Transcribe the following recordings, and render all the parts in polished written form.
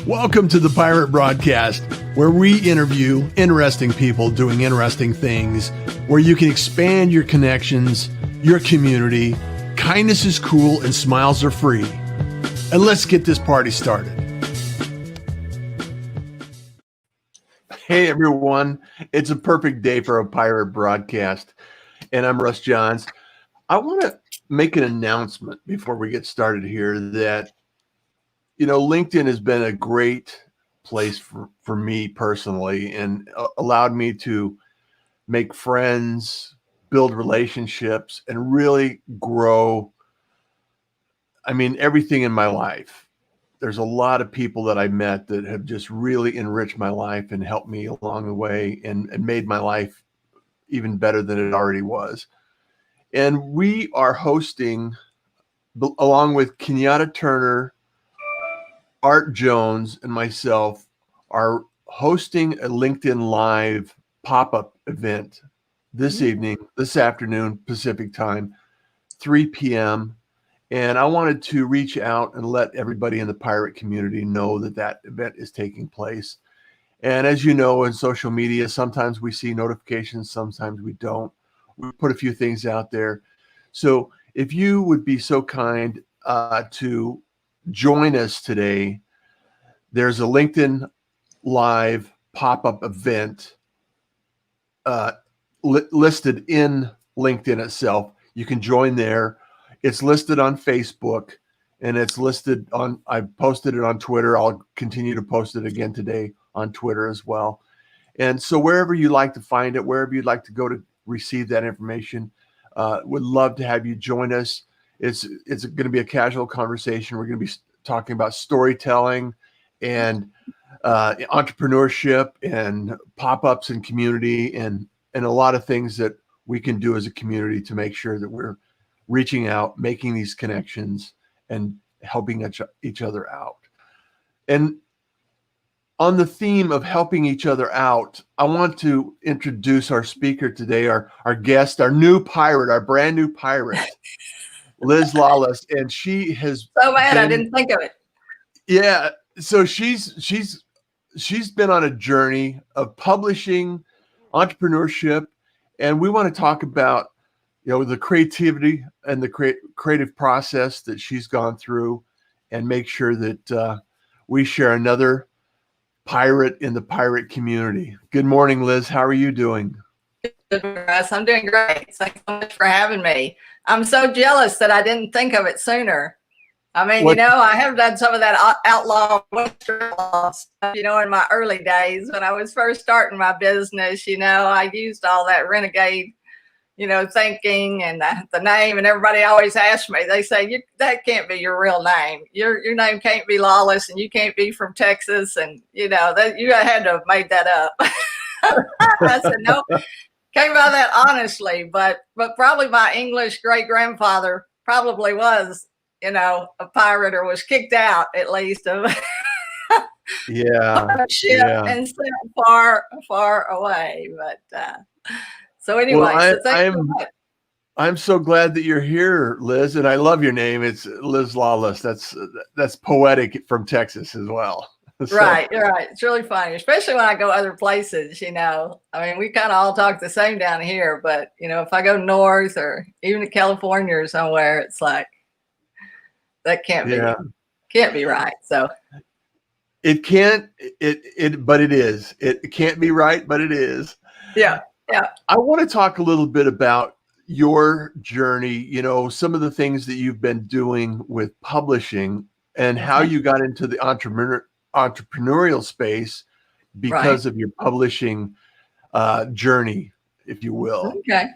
Welcome to the Pirate Broadcast, where we interview interesting people doing interesting things, where you can expand your connections, your community. Kindness is cool and smiles are free. And let's get this party started. Hey everyone, it's a perfect day for a Pirate Broadcast, and I'm Russ Johns. I want to make an announcement before we get started here that LinkedIn has been a great place for me personally and allowed me to make friends, build relationships, and really grow. Everything in my life. There's a lot of people that I met that have just really enriched my life and helped me along the way and made my life even better than it already was. And we are hosting, along with Kenyatta Turner, Art Jones, and myself, are hosting a LinkedIn Live pop-up event this evening, this afternoon, Pacific time, 3 p.m. And I wanted to reach out and let everybody in the pirate community know that that event is taking place. And as you know, in social media, sometimes we see notifications, sometimes we don't. We put a few things out there. So if you would be so kind to join us today, there's a LinkedIn Live pop-up event listed in LinkedIn itself. You can join there. It's listed on Facebook, and it's listed on, I've posted it on Twitter. I'll continue to post it again today on Twitter as well. And so wherever you like to find it, wherever you'd like to go to receive that information, would love to have you join us. It's going to be a casual conversation. We're going to be talking about storytelling and entrepreneurship and pop-ups and community and a lot of things that we can do as a community to make sure that we're reaching out, making these connections, and helping each other out. And on the theme of helping each other out, I want to introduce our speaker today, our guest, our new pirate, our brand new pirate, Liz Lawless. And she has I didn't think of it. Yeah. So she's been on a journey of publishing, entrepreneurship, and we want to talk about the creativity and the creative process that she's gone through, and make sure that we share another pirate in the pirate community. Good morning, Liz. How are you doing? Good, Russ. I'm doing great. Thanks so much for having me. I'm so jealous that I didn't think of it sooner. I have done some of that outlaw Western law stuff, in my early days when I was first starting my business. I used all that renegade thinking and the name, and everybody always asks me, they say, that can't be your real name. Your name can't be Lawless, and you can't be from Texas. And, that you had to have made that up. I said, no, came by that honestly, but probably my English great grandfather probably was, a pirate, or was kicked out at least of a ship and sent far, far away. But, so anyway, well, I'm so glad that you're here, Liz, and I love your name. It's Liz Lawless. That's poetic from Texas as well. So. Right. It's really funny, especially when I go other places. We kind of all talk the same down here, but if I go north or even to California or somewhere, it's like that can't be right. So it can't. But it is. It can't be right, but it is. Yeah. I want to talk a little bit about your journey, some of the things that you've been doing with publishing and how you got into the entrepreneurial space because of your publishing journey, if you will. Okay.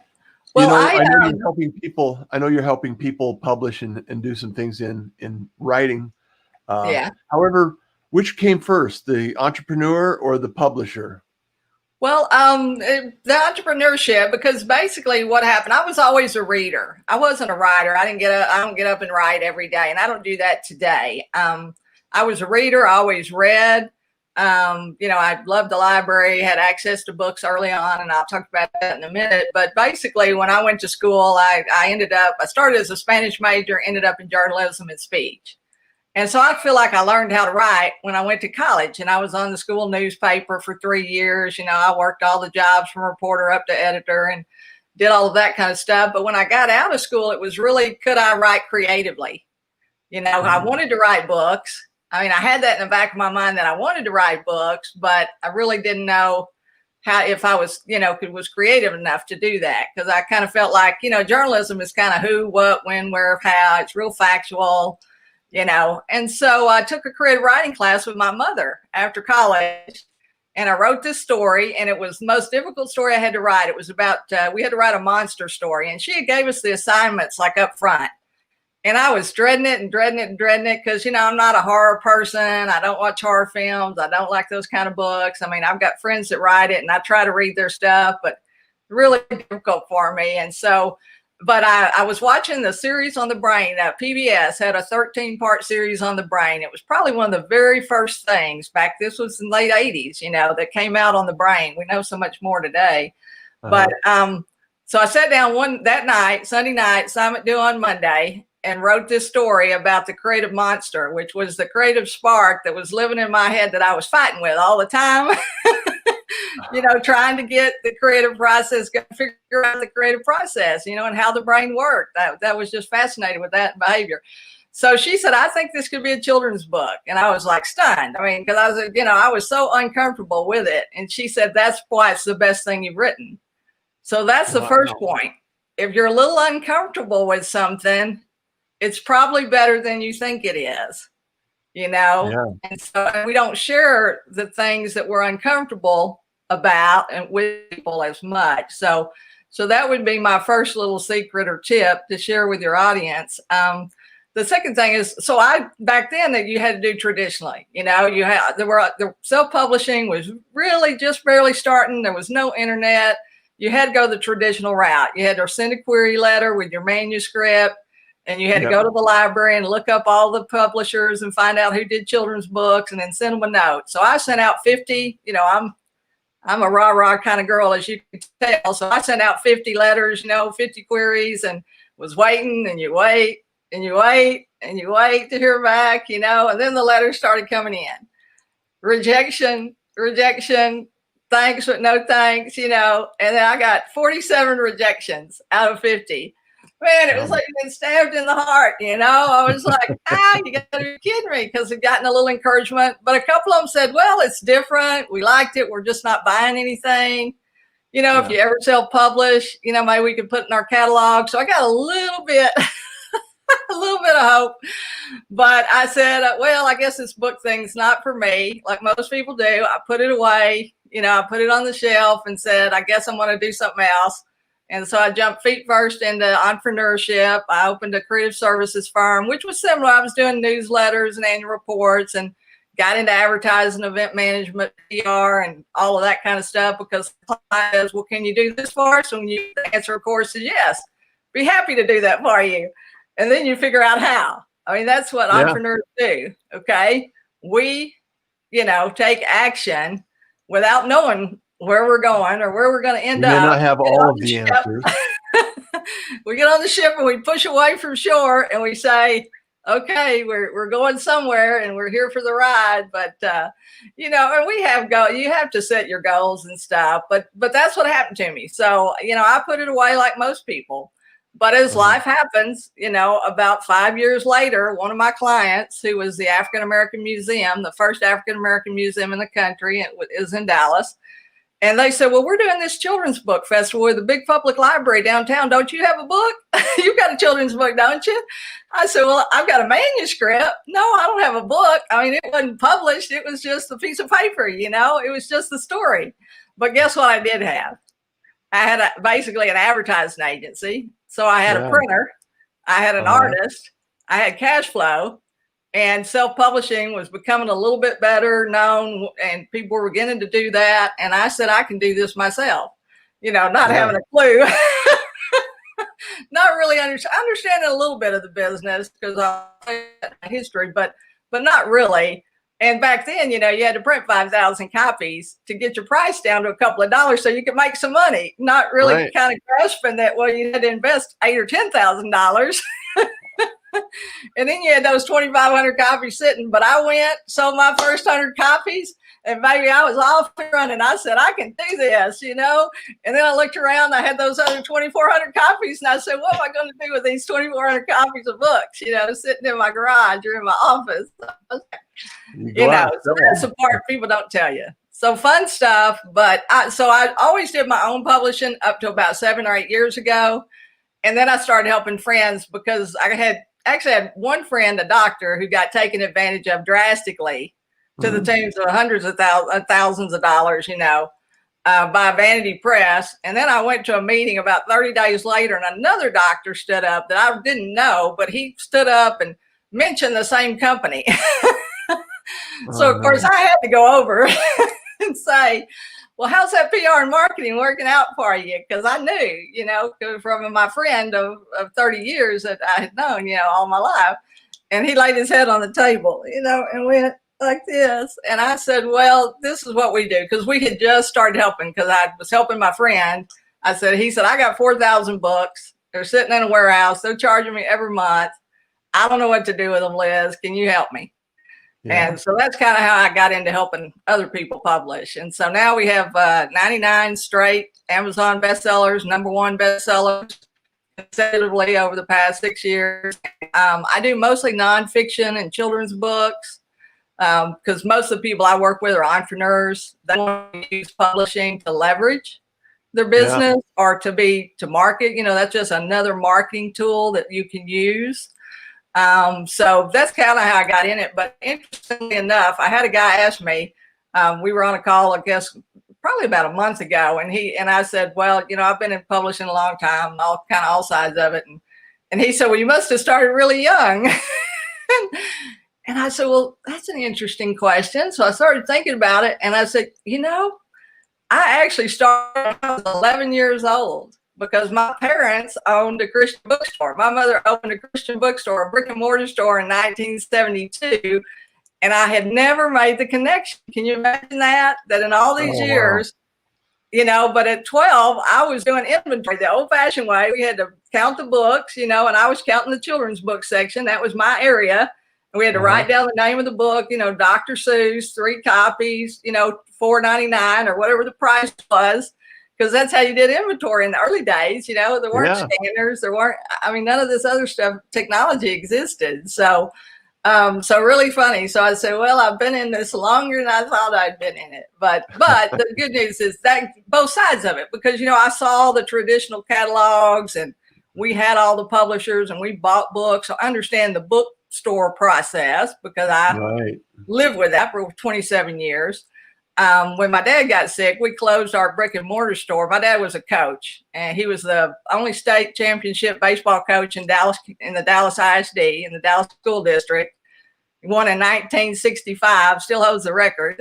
Well, I know you're helping people. I know you're helping people publish and do some things in writing. However, which came first, the entrepreneur or the publisher? Well, the entrepreneurship, because basically what happened, I was always a reader. I wasn't a writer. I don't get up and write every day, and I don't do that today. I was a reader. I always read. I loved the library, had access to books early on, and I'll talk about that in a minute. But basically, when I went to school, I started as a Spanish major, ended up in journalism and speech. And so I feel like I learned how to write when I went to college, and I was on the school newspaper for 3 years. I worked all the jobs from reporter up to editor and did all of that kind of stuff. But when I got out of school, it was really, could I write creatively? I wanted to write books. I mean, I had that in the back of my mind that I wanted to write books, but I really didn't know how, if I was, was creative enough to do that. Because I kind of felt like, journalism is kind of who, what, when, where, how. It's real factual. And so I took a creative writing class with my mother after college, and I wrote this story, and it was the most difficult story I had to write. It was about, we had to write a monster story, and she gave us the assignments like up front. And I was dreading it because, I'm not a horror person. I don't watch horror films. I don't like those kind of books. I mean, I've got friends that write it, and I try to read their stuff, but really difficult for me. And so, but I was watching the series on the brain. PBS had a 13-part series on the brain. It was probably one of the very first things back. This was in the late 80s, that came out on the brain. We know so much more today. But so I sat down that night, Sunday night, assignment due on Monday, and wrote this story about the creative monster, which was the creative spark that was living in my head that I was fighting with all the time. Trying to get the creative process, figure out the creative process, and how the brain worked. That was just fascinated with that behavior. So she said, I think this could be a children's book. And I was like stunned. I mean, because I was so uncomfortable with it. And she said, that's why it's the best thing you've written. So that's the first point. If you're a little uncomfortable with something, it's probably better than you think it is, Yeah. And so we don't share the things that we're uncomfortable about and with people as much. So that would be my first little secret or tip to share with your audience. The second thing is, back then that you had to do traditionally, the self-publishing was really just barely starting. There was no internet. You had to go the traditional route. You had to send a query letter with your manuscript, and you had to go to the library and look up all the publishers and find out who did children's books and then send them a note. So I sent out 50, I'm a rah-rah kind of girl, as you can tell. So I sent out 50 letters, 50 queries, and was waiting, and you wait and you wait and you wait to hear back, and then the letters started coming in. Rejection, thanks, but no thanks, and then I got 47 rejections out of 50. Man, it was like being stabbed in the heart, I was like, you got to be kidding me, because I'd gotten a little encouragement. But a couple of them said, well, it's different. We liked it. We're just not buying anything. If you ever self-publish, maybe we could put in our catalog. So I got a little bit of hope. But I said, well, I guess this book thing's not for me, like most people do. I put it away. I put it on the shelf and said, I guess I'm going to do something else. And so I jumped feet first into entrepreneurship. I opened a creative services firm, which was similar. I was doing newsletters and annual reports, and got into advertising, event management, PR, and all of that kind of stuff, because the client says, well, can you do this for us? And the answer, of course, is yes. Be happy to do that for you. And then you figure out how. I mean, that's what entrepreneurs do. Okay. We, take action without knowing where we're going or where we're going to end up. We may not have all of the answers. We get on the ship and we push away from shore and we say, okay, we're going somewhere and we're here for the ride. But, and we have goals. You have to set your goals and stuff. But that's what happened to me. So, I put it away like most people. But as life happens, about 5 years later, one of my clients, who was the African American Museum, the first African American museum in the country, it is in Dallas. And they said, well, we're doing this children's book festival with a big public library downtown. Don't you have a book? You've got a children's book, don't you? I said, well, I've got a manuscript. No, I don't have a book. I mean, it wasn't published. It was just a piece of paper, it was just the story. But guess what I did have? I had basically an advertising agency. So I had a printer. I had an artist. I had cash flow. And self-publishing was becoming a little bit better known, and people were beginning to do that. And I said, I can do this myself, not having a clue, not really understanding a little bit of the business because I had history, but not really. And back then, you had to print 5,000 copies to get your price down to a couple of dollars so you could make some money, not really kind of grasping that, well, you had to invest $8,000 or $10,000. And then you had those 2,500 copies sitting. But I went, sold my first 100 copies, and baby, I was off and running. I said, I can do this, you know. And then I looked around, I had those other 2,400 copies, and I said, what am I going to do with these 2,400 copies of books, you know, sitting in my garage or in my office? You know, so that's the part people don't tell you. So fun stuff. But I always did my own publishing up to about 7 or 8 years ago. And then I started helping friends because I actually had one friend, a doctor, who got taken advantage of drastically to the tunes of hundreds of thousands of dollars, you know, by Vanity Press. And then I went to a meeting about 30 days later, and another doctor stood up that I didn't know, but he stood up and mentioned the same company. So, of course, I had to go over and say, well, how's that PR and marketing working out for you? Because I knew, you know, from my friend of 30 years that I had known, you know, all my life. And he laid his head on the table, you know, and went like this. And I said, well, this is what we do. Because we had just started helping, because I was helping my friend. He said, I got 4,000 books. They're sitting in a warehouse. They're charging me every month. I don't know what to do with them, Liz. Can you help me? Yeah. And so that's kind of how I got into helping other people publish. And so now we have 99 straight Amazon bestsellers, #1 bestsellers consecutively over the past 6 years. I do mostly nonfiction and children's books because most of the people I work with are entrepreneurs. They want to use publishing to leverage their business or to market. You know, that's just another marketing tool that you can use. So that's kind of how I got in it. But interestingly enough, I had a guy ask me, we were on a call, I guess, probably about a month ago. And I said, well, you know, I've been in publishing a long time, all sides of it. And he said, well, you must have started really young. And I said, well, that's an interesting question. So I started thinking about it. And I said, you know, I actually started when I was 11 years old. Because my parents owned a Christian bookstore. My mother opened a Christian bookstore, a brick and mortar store in 1972. And I had never made the connection. Can you imagine that? That in all these years, you know, but at 12, I was doing inventory the old fashioned way. We had to count the books, you know, and I was counting the children's book section. That was my area. And we had to write down the name of the book, you know, Dr. Seuss, 3 copies, you know, $4.99 or whatever the price was. Because that's how you did inventory in the early days. You know, there weren't scanners. There weren't, I mean, none of this other stuff, technology existed. So really funny. So I said, well, I've been in this longer than I thought I'd been in it. But the good news is that both sides of it, because, you know, I saw the traditional catalogs and we had all the publishers and we bought books. So I understand the bookstore process because I lived with that for 27 years. When my dad got sick, we closed our brick and mortar store. My dad was a coach, and he was the only state championship baseball coach in Dallas, in the Dallas ISD, in the Dallas School District. He won in 1965, still holds the record.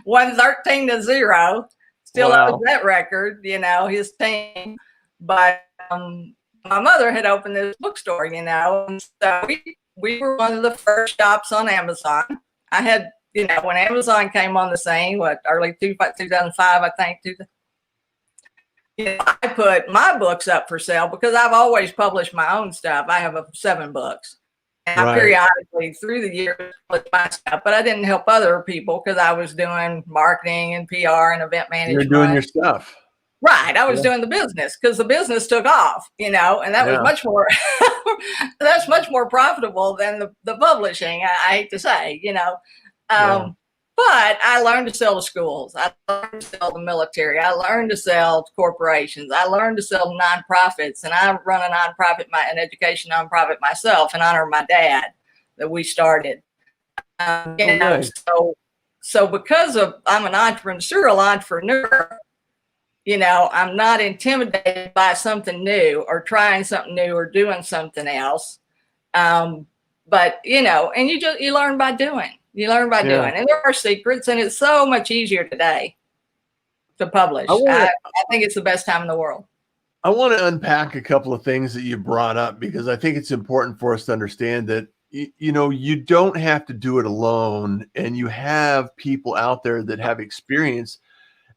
Won 13-0, still holds that record, you know, his team. But my mother had opened this bookstore, you know, and so we were one of the first shops on Amazon. I had, you know, when Amazon came on the scene, early 2005, I think, you know, I put my books up for sale because I've always published my own stuff. I have 7 books. And I periodically through the years publish my stuff, but I didn't help other people because I was doing marketing and PR and event management. You're doing your stuff. Right. I was doing the business because the business took off, you know, and that was much more, that's much more profitable than the publishing, I hate to say, you know. But I learned to sell to schools. I learned to sell to the military. I learned to sell to corporations. I learned to sell to nonprofits. And I run a nonprofit, an education nonprofit myself in honor of my dad that we started. You know, so because I'm an serial entrepreneur, you know, I'm not intimidated by something new or trying something new or doing something else. But, you know, and you learn by doing. You learn by doing. And there are secrets, and it's so much easier today to publish. I think it's the best time in the world. I want to unpack a couple of things that you brought up because I think it's important for us to understand that, you know, you don't have to do it alone, and you have people out there that have experience.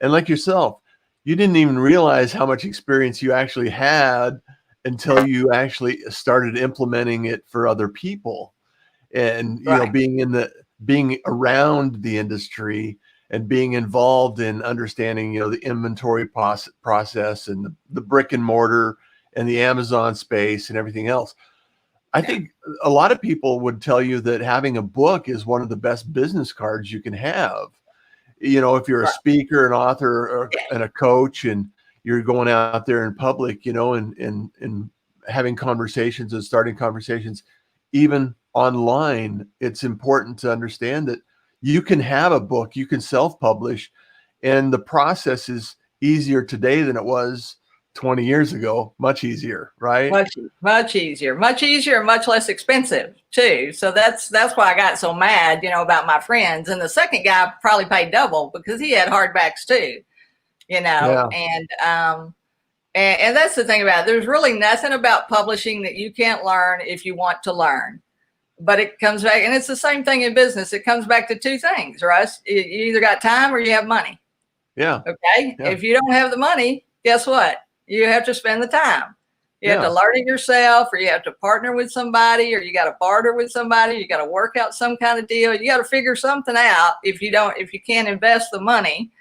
And like yourself, you didn't even realize how much experience you actually had until you actually started implementing it for other people. And, Right. being around the industry and being involved in understanding, the inventory process and the brick and mortar and the Amazon space and everything else. I think a lot of people would tell you that having a book is one of the best business cards you can have. If you're a Right. speaker, an author, Yeah. and a coach, and you're going out there in public, and having conversations and starting conversations, even online, it's important to understand that you can have a book, you can self-publish, and the process is easier today than it was 20 years ago. Much easier, right? Much easier, much less expensive too. So that's why I got so mad, about my friends. And the second guy probably paid double because he had hardbacks too, Yeah. and that's the thing about it. There's really nothing about publishing that you can't learn if you want to learn. But it comes back, and it's the same thing in business. It comes back to two things, Russ. You either got time or you have money. Yeah. Okay. Yeah. If you don't have the money, guess what? You have to spend the time. You have to learn it yourself, or you have to partner with somebody, or you got to barter with somebody. You got to work out some kind of deal. You got to figure something out if you can't invest the money.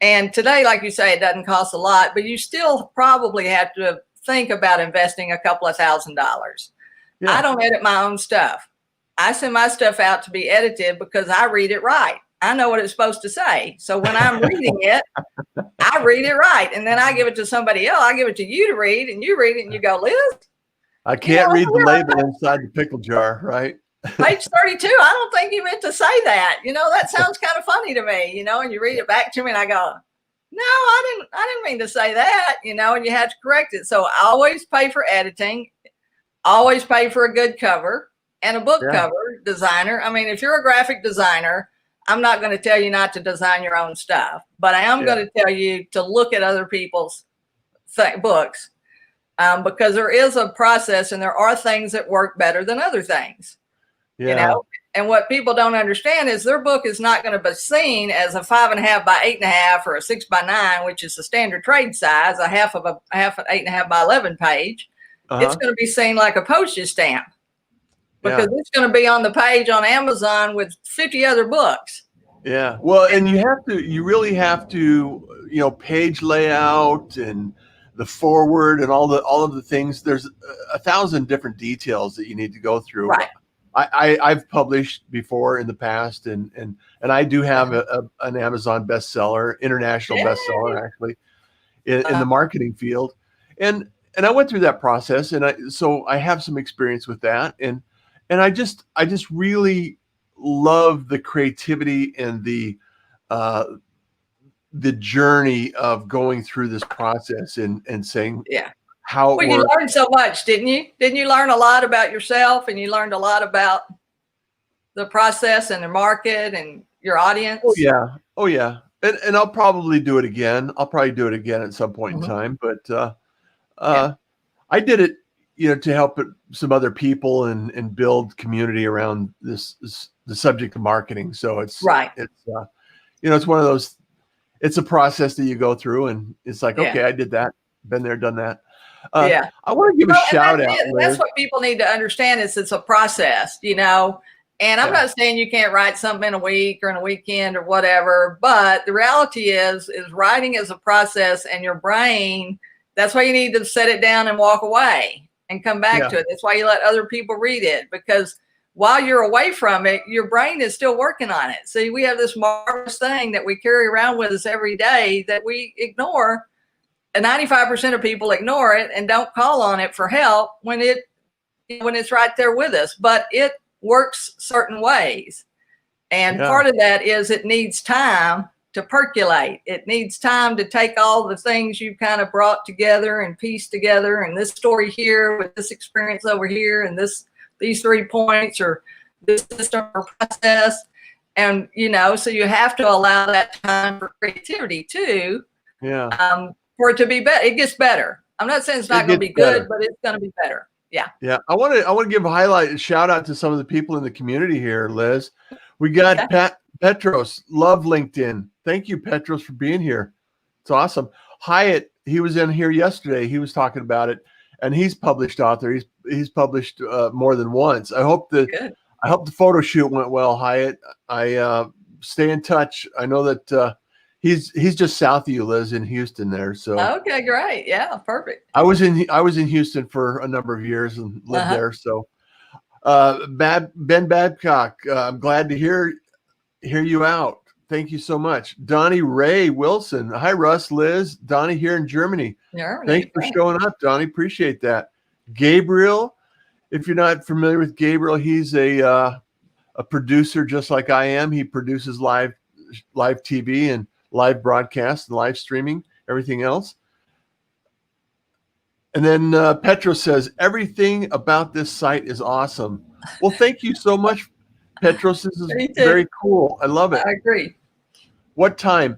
And today, like you say, it doesn't cost a lot, but you still probably have to think about investing a couple of $1,000s. Yeah. I don't edit my own stuff. I send my stuff out to be edited because I read it right. I know what it's supposed to say. So when I'm reading it, I read it right. And then I give it to somebody else. I give it to you to read, and you read it and you go, Liz, I can't read the label inside the pickle jar, right? Page 32. I don't think you meant to say that. That sounds kind of funny to me, and you read it back to me and I go, no, I didn't mean to say that, and you have to correct it. So I always pay for editing, always pay for a good cover and a book cover designer. I mean, if you're a graphic designer, I'm not going to tell you not to design your own stuff, but I am going to tell you to look at other people's books because there is a process and there are things that work better than other things. And what people don't understand is their book is not going to be seen as a 5.5 by 8.5 or a 6 by 9, which is the standard trade size, a half an 8.5 by 11 page. It's going to be seen like a postage stamp because it's going to be on the page on Amazon with 50 other books. Yeah. Well, and you really have to, page layout and the forward and all of the things. There's 1,000 different details that you need to go through. Right. I've published before in the past, and I do have an Amazon bestseller, international bestseller, actually, in the marketing field, and I went through that process, and so I have some experience with that, and I just really love the creativity and the journey of going through this process and saying how it works. You learned so much, didn't you? Didn't you learn a lot about yourself, and you learned a lot about the process and the market and your audience? Oh yeah. And I'll probably do it again. I'll probably do it again at some point in time. But I did it, to help some other people and build community around the subject of marketing. So it's it's one of those. It's a process that you go through, and it's like, okay, I did that, been there, done that. I want to give a shout out. That's what people need to understand is it's a process, and I'm not saying you can't write something in a week or in a weekend or whatever, but the reality is writing is a process, and your brain, that's why you need to set it down and walk away and come back to it. That's why you let other people read it, because while you're away from it, your brain is still working on it. See, we have this marvelous thing that we carry around with us every day that we ignore. And 95% of people ignore it and don't call on it for help when it's right there with us. But it works certain ways. And part of that is it needs time to percolate. It needs time to take all the things you've kind of brought together and pieced together, and this story here with this experience over here and these 3 points or this system or process. And, so you have to allow that time for creativity too. For it to be better. It gets better. I'm not saying it's not going to be good, but it's going to be better. Yeah. Yeah. I want to give a shout out to some of the people in the community here, Liz. We got Petros, love LinkedIn. Thank you, Petros, for being here. It's awesome. Hyatt, he was in here yesterday. He was talking about it. and he's published author. He's published more than once. I hope the photo shoot went well, Hyatt. I stay in touch. I know that he's just south of you, Liz, in Houston there. So okay, great. Yeah, perfect. I was in Houston for a number of years and lived there. So Ben Babcock, I'm glad to hear you out. Thank you so much. Donnie Ray Wilson. Hi, Russ, Liz. Donnie here in Germany. Thanks for showing up, Donnie. Appreciate that. Gabriel, if you're not familiar with Gabriel, he's a producer just like I am. He produces live TV and live broadcasts and live streaming, everything else. And then Petro says, everything about this site is awesome. Well, thank you so much, Petros. This is very cool. I love it. I agree. What time?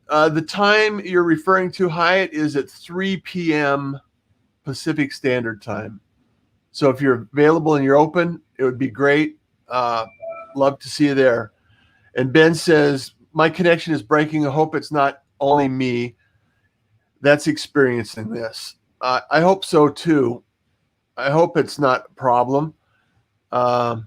The time you're referring to, Hyatt, is at 3 p.m. Pacific Standard Time. So if you're available and you're open, it would be great. Love to see you there. And Ben says, my connection is breaking. I hope it's not only me that's experiencing this. I hope so, too. I hope it's not a problem. Con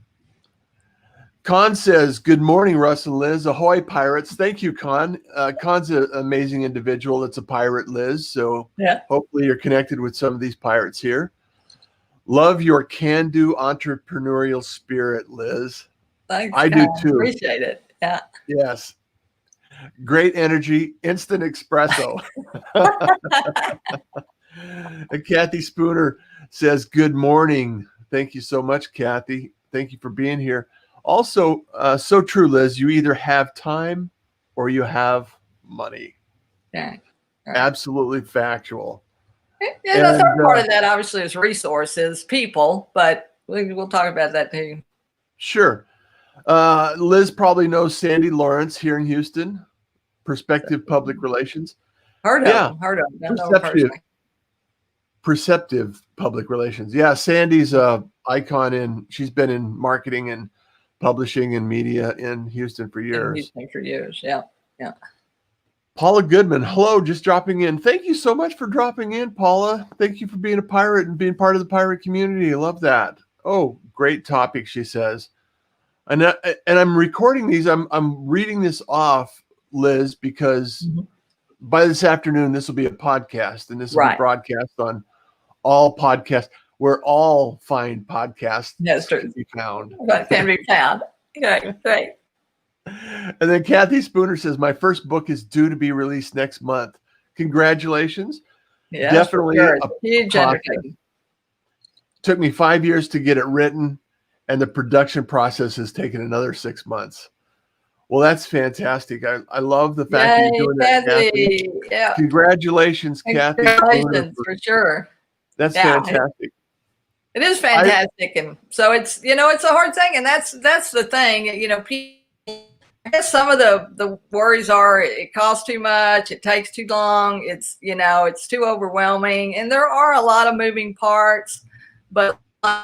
says, good morning, Russ and Liz. Ahoy, pirates. Thank you, Con. Con's an amazing individual that's a pirate, Liz. So hopefully you're connected with some of these pirates here. Love your can-do entrepreneurial spirit, Liz. Thanks, I do, too. Appreciate it. Yeah. Yes. Great energy, instant espresso. And Kathy Spooner says, good morning. Thank you so much, Kathy. Thank you for being here. Also, so true, Liz, you either have time or you have money. Yeah. Right. Absolutely factual. Yeah, the third part of that obviously is resources, people, but we'll talk about that too. Sure. Liz probably knows Sandy Lawrence here in Houston, Perspective Public Relations. Heard of him. Perceptive Public Relations. Yeah, Sandy's a icon she's been in marketing and publishing and media in Houston for years. Yeah. Paula Goodman, hello, just dropping in. Thank you so much for dropping in, Paula. Thank you for being a pirate and being part of the pirate community. I love that. Oh, great topic, she says. And I'm recording these. I'm reading this off, Liz, because by this afternoon, this will be a podcast, and this will be broadcast on all podcasts, where all fine podcasts can be found. Can be found. Okay, great. And then Kathy Spooner says, my first book is due to be released next month. Congratulations. Yes, definitely sure. a huge undertaking. Took me 5 years to get it written, and the production process has taken another 6 months. Well, that's fantastic. I love the fact that you're doing that, Kathy. Yeah. Congratulations, Kathy. Congratulations, for sure. That's fantastic. It is fantastic. And so it's a hard thing. And that's the thing, people, I guess some of the worries are it costs too much, it takes too long, it's too overwhelming, and there are a lot of moving parts, but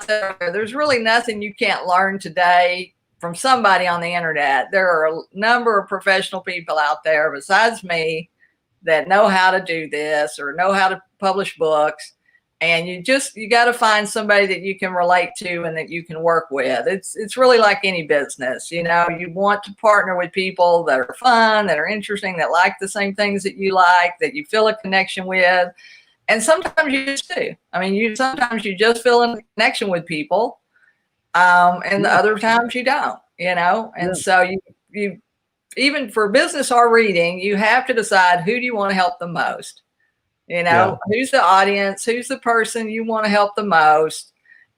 there's really nothing you can't learn today from somebody on the internet. There are a number of professional people out there besides me that know how to do this or know how to publish books. And you got to find somebody that you can relate to and that you can work with. It's really like any business. You want to partner with people that are fun, that are interesting, that like the same things that you like, that you feel a connection with. And sometimes you just do. I mean, sometimes you just feel a connection with people, and the other times you don't. And so you even for business or reading, you have to decide who do you want to help the most. Who's the audience, who's the person you want to help the most?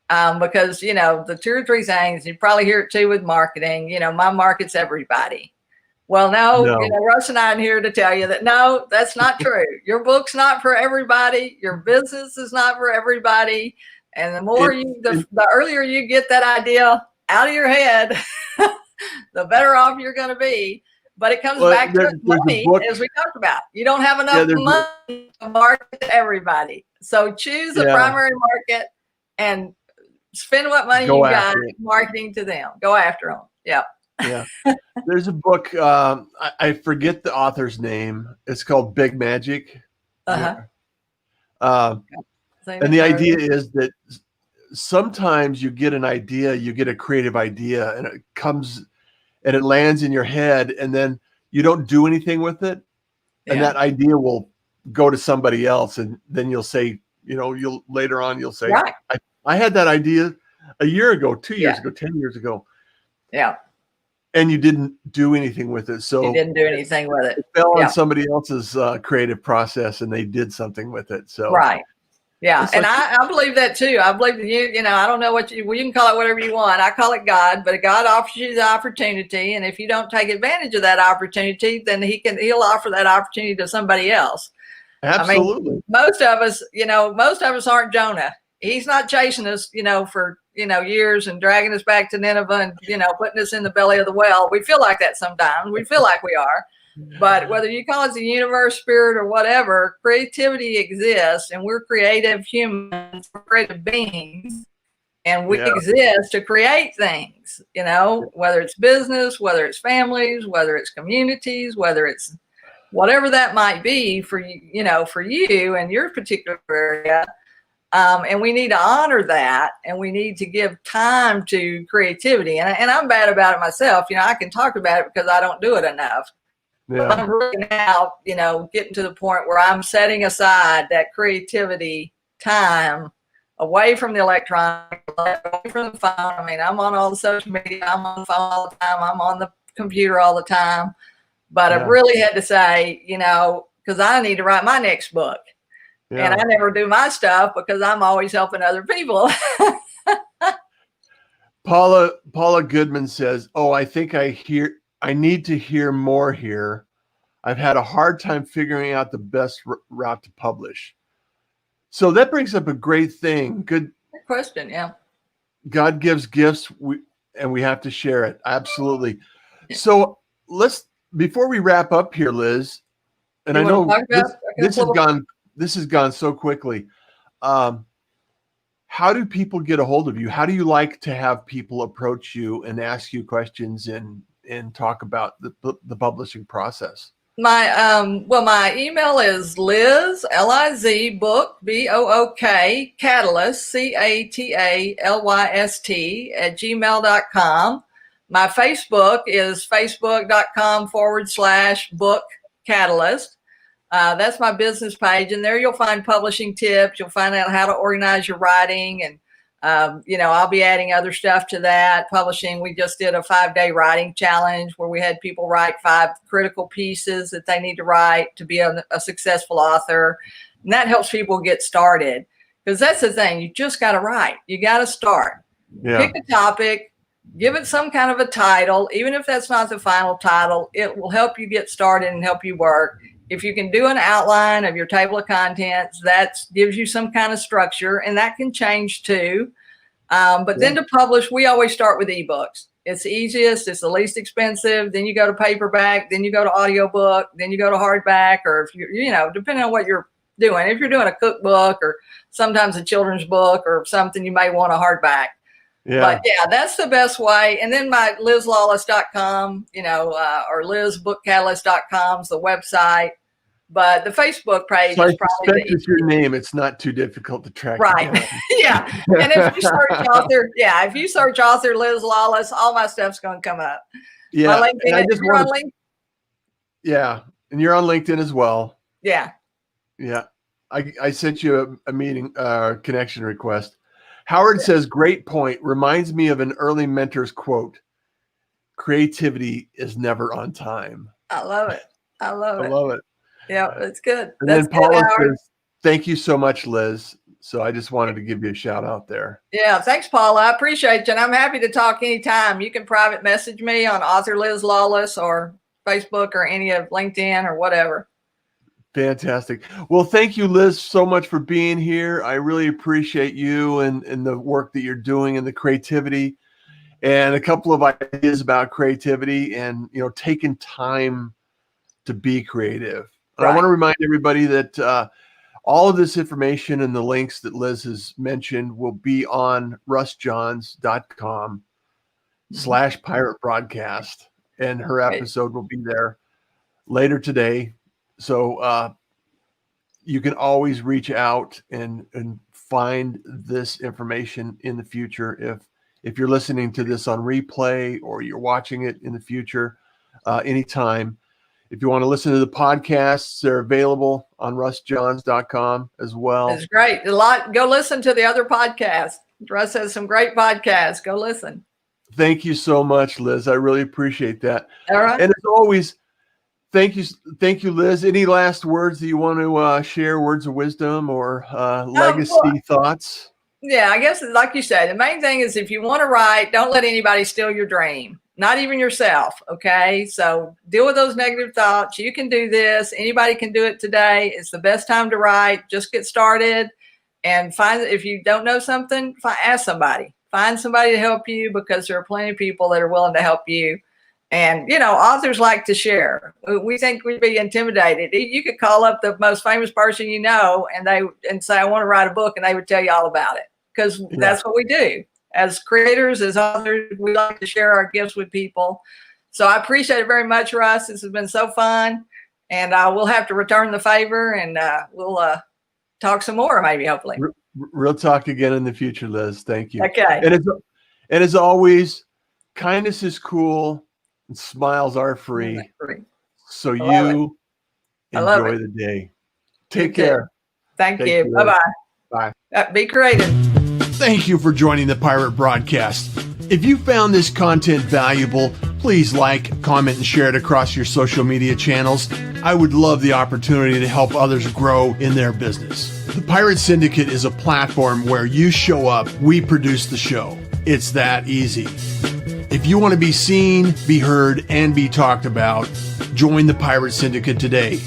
Because, the 2 or 3 things, you probably hear it too with marketing, my market's everybody. Well, no. Russ and I are here to tell you that, no, that's not true. Your book's not for everybody. Your business is not for everybody. And the earlier you get that idea out of your head, the better off you're going to be. But it comes back to money, as we talked about. You don't have enough money to market to everybody. So choose a primary market and spend what money you got marketing to them. Go after them. Yeah. Yeah. There's a book. I forget the author's name. It's called Big Magic. And the idea is that sometimes you get an idea, you get a creative idea, and it comes and it lands in your head, and then you don't do anything with it. And that idea will go to somebody else. And then you'll say, later on, you'll say, right. I had that idea a year ago, 2 years ago, 10 years ago. Yeah. And you didn't do anything with it. So you didn't do anything with it. It fell on somebody else's creative process, and they did something with it. So right. Yeah. And like, I believe that too. I believe that you don't know what you can call it whatever you want. I call it God, but God offers you the opportunity. And if you don't take advantage of that opportunity, then he'll offer that opportunity to somebody else. Absolutely. I mean, most of us aren't Jonah. He's not chasing us, for, years and dragging us back to Nineveh and, putting us in the belly of the whale. We feel like that sometimes. We feel like we are. But whether you call it the universe, spirit, or whatever, creativity exists, and we're creative humans, we're creative beings, and we exist to create things, whether it's business, whether it's families, whether it's communities, whether it's whatever that might be for you, for you and your particular area. And we need to honor that, and we need to give time to creativity. And I'm bad about it myself. I can talk about it because I don't do it enough. Yeah. But I'm really now, getting to the point where I'm setting aside that creativity time away from the electronic, away from the phone. I mean, I'm on all the social media. I'm on the phone all the time. I'm on the computer all the time. But I really had to say, because I need to write my next book. Yeah. And I never do my stuff because I'm always helping other people. Paula Goodman says, I think I need to hear more here. I've had a hard time figuring out the best route to publish. So that brings up a great thing. Good question. Yeah. God gives gifts, and we have to share it. Absolutely. Yeah. So before we wrap up here, Liz, and I know this has gone so quickly. How do people get a hold of you? How do you like to have people approach you and ask you questions and talk about the publishing process? My email is Liz, Liz, book, BOOK, Catalyst, CATALYST @gmail.com. My Facebook is facebook.com/book catalyst. That's my business page, and there you'll find publishing tips. You'll find out how to organize your writing, and I'll be adding other stuff to that. Publishing, we just did a 5-day writing challenge where we had people write 5 critical pieces that they need to write to be a successful author, and that helps people get started, because that's the thing. You just got to write. You got to start. Pick a topic. Give it some kind of a title. Even if that's not the final title, it will help you get started and help you work. If you can do an outline of your table of contents, that gives you some kind of structure, and that can change too. But then to publish, we always start with ebooks. It's the easiest. It's the least expensive. Then you go to paperback. Then you go to audiobook. Then you go to hardback, or if you're, depending on what you're doing. If you're doing a cookbook or sometimes a children's book or something, you may want a hardback. Yeah. But that's the best way. And then my LizLawless.com, or LizBookCatalyst.com is the website. But the Facebook page is probably it's your name. It's not too difficult to track. Right. Yeah. And if you search author Liz Lawless, all my stuff's going to come up. Yeah. Yeah. And you're on LinkedIn as well. Yeah. Yeah. I sent you a meeting connection request. Howard says, great point. Reminds me of an early mentor's quote. Creativity is never on time. I love it. I love it. Yeah, it's good. And then Paula says, thank you so much, Liz. So I just wanted to give you a shout out there. Yeah, thanks, Paula. I appreciate you. And I'm happy to talk anytime. You can private message me on author Liz Lawless or Facebook or any of LinkedIn or whatever. Fantastic. Well, thank you, Liz, so much for being here. I really appreciate you and the work that you're doing and the creativity, and a couple of ideas about creativity and, taking time to be creative. Right. I want to remind everybody that all of this information and the links that Liz has mentioned will be on russjohns.com/pirate broadcast, and her episode will be there later today. So you can always reach out and find this information in the future. If you're listening to this on replay or you're watching it in the future, anytime. If you want to listen to the podcasts, they're available on russjohns.com as well. It's great. Go listen to the other podcasts. Russ has some great podcasts. Go listen. Thank you so much, Liz. I really appreciate that. All right. And as always, thank you, Liz. Any last words that you want to share, words of wisdom or legacy thoughts? Yeah, I guess like you said, the main thing is if you want to write, don't let anybody steal your dream, not even yourself. Okay. So deal with those negative thoughts. You can do this. Anybody can do it today. It's the best time to write. Just get started and if you don't know something, ask somebody. Find somebody to help you because there are plenty of people that are willing to help you. And, authors like to share. We think we'd be intimidated. You could call up the most famous person you know and say, I want to write a book, and they would tell you all about it because that's what we do. As creators, as authors, we like to share our gifts with people. So I appreciate it very much, Russ. This has been so fun. And I will have to return the favor, and we'll talk some more, maybe, hopefully. We'll talk again in the future, Liz. Thank you. Okay. And as always, kindness is cool and smiles are free. So you enjoy the day. Take care. Thank you. Bye-bye. Bye. Be creative. Thank you for joining the Pirate Broadcast. If you found this content valuable, please like, comment, and share it across your social media channels. I would love the opportunity to help others grow in their business. The Pirate Syndicate is a platform where you show up, we produce the show. It's that easy. If you want to be seen, be heard, and be talked about, join the Pirate Syndicate today.